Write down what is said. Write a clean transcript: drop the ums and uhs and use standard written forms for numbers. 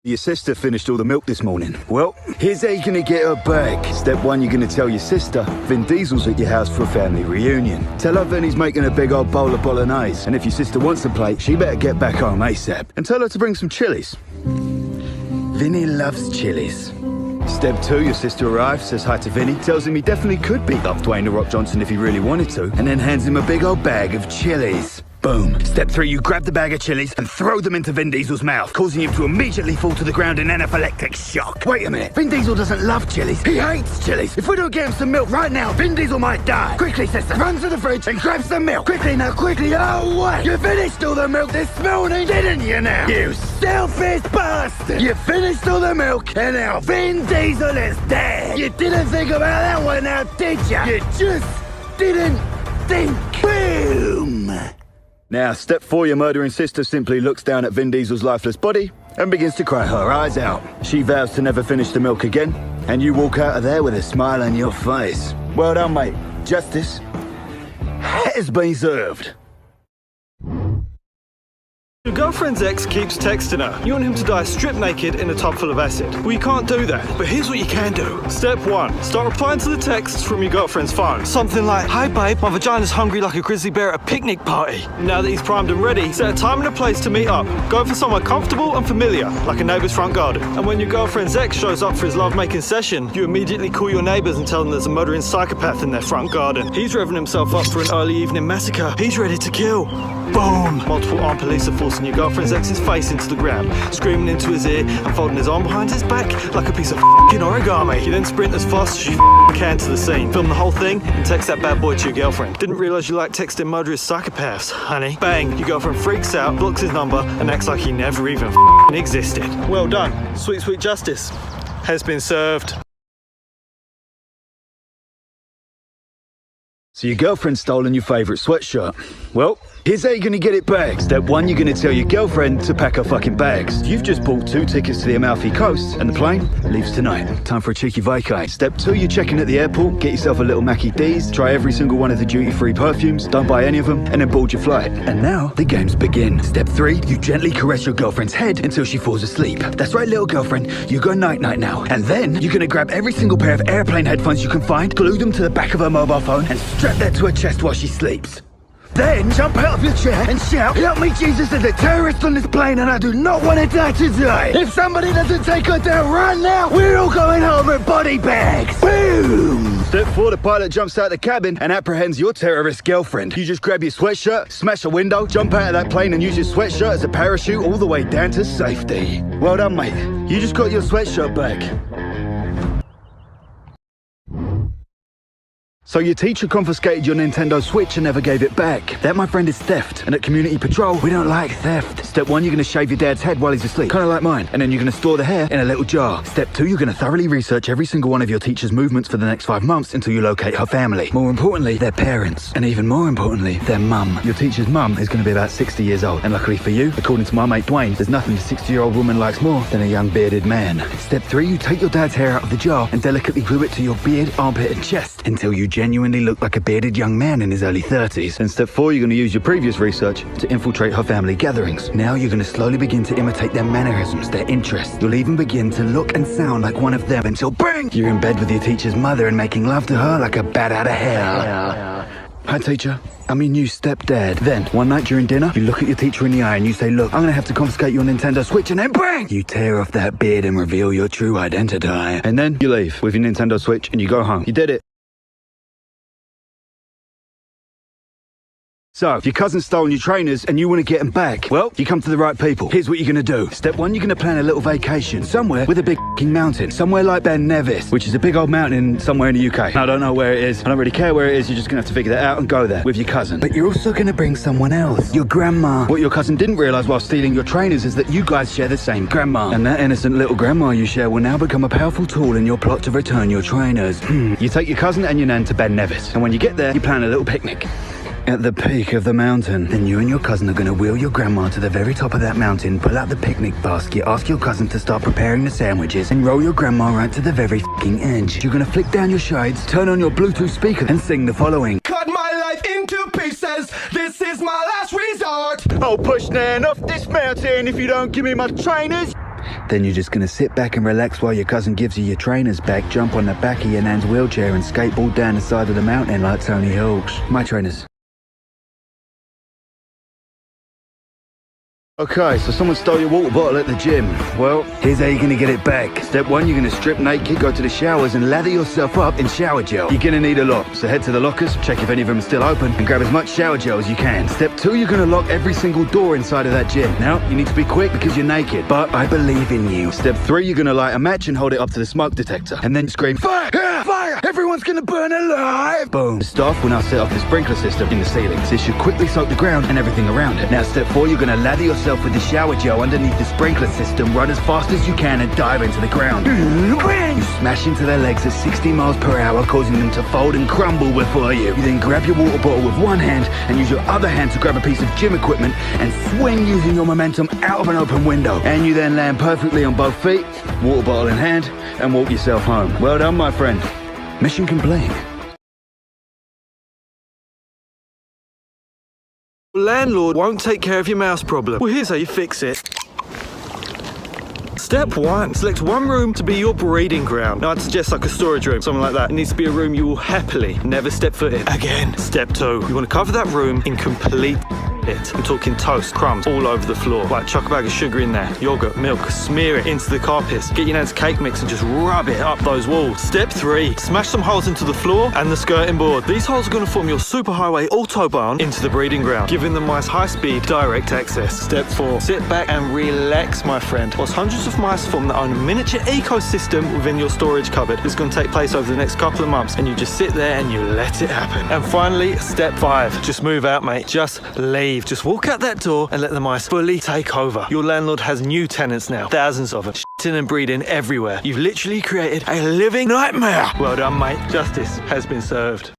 Your sister finished all the milk this morning. Well, here's how you're gonna get her back. Step 1, you're gonna tell your sister Vin Diesel's at your house for a family reunion. Tell her Vinny's making a big old bowl of bolognese, and if your sister wants a plate, she better get back home ASAP. And tell her to bring some chilies. Vinny loves chilies. Step 2, your sister arrives, says hi to Vinny, tells him he definitely could beat up Dwayne The Rock Johnson if he really wanted to, and then hands him a big old bag of chilies. Boom. Step 3, you grab the bag of chilies and throw them into Vin Diesel's mouth, causing him to immediately fall to the ground in anaphylactic shock. Wait a minute. Vin Diesel doesn't love chilies. He hates chilies. If we don't get him some milk right now, Vin Diesel might die. Quickly, sister. Run to the fridge and grab some milk. Quickly now, quickly. Oh, wait. You finished all the milk this morning, didn't you now? You selfish bastard. You finished all the milk and now Vin Diesel is dead. You didn't think about that one now, did you? You just didn't think. Boom. Now, step 4, your murdering sister simply looks down at Vin Diesel's lifeless body and begins to cry her eyes out. She vows to never finish the milk again, and you walk out of there with a smile on your face. Well done, mate. Justice has been served. Your girlfriend's ex keeps texting her. You want him to die strip naked in a tub full of acid. Well, you can't do that. But here's what you can do. Step 1. Start replying to the texts from your girlfriend's phone. Something like, "Hi babe, my vagina's hungry like a grizzly bear at a picnic party." Now that he's primed and ready, set a time and a place to meet up. Go for somewhere comfortable and familiar, like a neighbour's front garden. And when your girlfriend's ex shows up for his love-making session, you immediately call your neighbours and tell them there's a murdering psychopath in their front garden. He's revving himself up for an early evening massacre. He's ready to kill. Boom! Multiple armed police are forcing your girlfriend's ex's face into the ground, screaming into his ear and folding his arm behind his back like a piece of f***ing origami. You then sprint as fast as you can to the scene, film the whole thing, and text that bad boy to your girlfriend. Didn't realise you like texting murderous psychopaths, honey. Bang! Your girlfriend freaks out, blocks his number, and acts like he never even existed. Well done. Sweet, sweet justice has been served. So your girlfriend's stolen your favourite sweatshirt. Well, here's how you're gonna get it back. Step 1, you're gonna tell your girlfriend to pack her fucking bags. You've just bought 2 tickets to the Amalfi Coast, and the plane leaves tonight. Time for a cheeky vacay. Step 2, you check in at the airport, get yourself a little Mackie D's, try every single one of the duty-free perfumes, don't buy any of them, and then board your flight. And now, the games begin. Step 3, you gently caress your girlfriend's head until she falls asleep. That's right, little girlfriend, you go night-night now. And then, you're gonna grab every single pair of airplane headphones you can find, glue them to the back of her mobile phone, and strap that to her chest while she sleeps. Then jump out of your chair and shout, "Help me, Jesus, there's a terrorist on this plane and I do not want to die today. If somebody doesn't take her down right now, we're all going home in body bags." Boom! Step 4, the pilot jumps out the cabin and apprehends your terrorist girlfriend. You just grab your sweatshirt, smash a window, jump out of that plane and use your sweatshirt as a parachute all the way down to safety. Well done, mate. You just got your sweatshirt back. So your teacher confiscated your Nintendo Switch and never gave it back. That, my friend, is theft. And at Communitypatrol, we don't like theft. Step 1, you're gonna shave your dad's head while he's asleep, kinda like mine. And then you're gonna store the hair in a little jar. Step 2, you're gonna thoroughly research every single one of your teacher's movements for the next 5 months until you locate her family. More importantly, their parents. And even more importantly, their mum. Your teacher's mum is gonna be about 60 years old. And luckily for you, according to my mate Dwayne, there's nothing a 60-year-old woman likes more than a young bearded man. Step 3, you take your dad's hair out of the jar and delicately glue it to your beard, armpit and chest until you genuinely look like a bearded young man in his early 30s. And step 4, you're going to use your previous research to infiltrate her family gatherings. Now you're going to slowly begin to imitate their mannerisms, their interests. You'll even begin to look and sound like one of them until bang! You're in bed with your teacher's mother and making love to her like a bat out of hell. Hi, teacher. I'm your new stepdad. Then, one night during dinner, you look at your teacher in the eye and you say, "Look, I'm gonna have to confiscate your Nintendo Switch," and then bang! You tear off that beard and reveal your true identity. And then you leave with your Nintendo Switch and you go home. You did it. So, if your cousin's stolen your trainers and you want to get them back, well, you come to the right people. Here's what you're going to do. Step 1, you're going to plan a little vacation somewhere with a big f***ing mountain. Somewhere like Ben Nevis, which is a big old mountain somewhere in the UK. I don't know where it is. I don't really care where it is. You're just going to have to figure that out and go there with your cousin. But you're also going to bring someone else. Your grandma. What your cousin didn't realise while stealing your trainers is that you guys share the same grandma. And that innocent little grandma you share will now become a powerful tool in your plot to return your trainers. You take your cousin and your nan to Ben Nevis. And when you get there, you plan a little picnic. At the peak of the mountain. Then you and your cousin are going to wheel your grandma to the very top of that mountain, pull out the picnic basket, ask your cousin to start preparing the sandwiches, and roll your grandma right to the very f***ing edge. You're going to flick down your shades, turn on your Bluetooth speaker, and sing the following. Cut my life into pieces, this is my last resort. I'll push Nan off this mountain if you don't give me my trainers. Then you're just gonna sit back and relax while your cousin gives you your trainer's back, jump on the back of your nan's wheelchair and skateboard down the side of the mountain like Tony Hawk's. My trainers. Okay, so someone stole your water bottle at the gym. Well, here's how you're gonna get it back. Step 1, you're gonna strip naked, go to the showers and lather yourself up in shower gel. You're gonna need a lot, so head to the lockers, check if any of them are still open, and grab as much shower gel as you can. Step 2, you're gonna lock every single door inside of that gym. Now, you need to be quick because you're naked, but I believe in you. Step 3, you're gonna light a match and hold it up to the smoke detector, and then scream, "Fire! Fire! Everyone's gonna burn alive!" Boom. The staff will now set off the sprinkler system in the ceilings. This should quickly soak the ground and everything around it. Now, step 4, you're gonna lather yourself with the shower gel underneath the sprinkler system, run as fast as you can and dive into the ground. You smash into their legs at 60 miles per hour, causing them to fold and crumble before you. You then grab your water bottle with one hand and use your other hand to grab a piece of gym equipment and swing using your momentum out of an open window. And you then land perfectly on both feet, water bottle in hand, and walk yourself home. Well done, my friend. Mission complete. Landlord won't take care of your mouse problem. Well, here's how you fix it. Step 1, select one room to be your breeding ground. Now, I'd suggest like a storage room, something like that. It needs to be a room you will happily never step foot in again. Step 2, you want to cover that room in complete it. I'm talking toast, crumbs all over the floor. Like, chuck a bag of sugar in there, yogurt, milk, smear it into the carpets. Get your nan's cake mix and just rub it up those walls. Step 3, smash some holes into the floor and the skirting board. These holes are going to form your superhighway autobahn into the breeding ground, giving the mice high-speed direct access. Step 4, sit back and relax, my friend, whilst hundreds of mice form their own miniature ecosystem within your storage cupboard. This is going to take place over the next couple of months, and you just sit there and you let it happen. And finally, step 5, just move out, mate. Just leave. Just walk out that door and let the mice fully take over. Your landlord has new tenants now, thousands of them, shitting and breeding everywhere. You've literally created a living nightmare. Well done, mate. Justice has been served.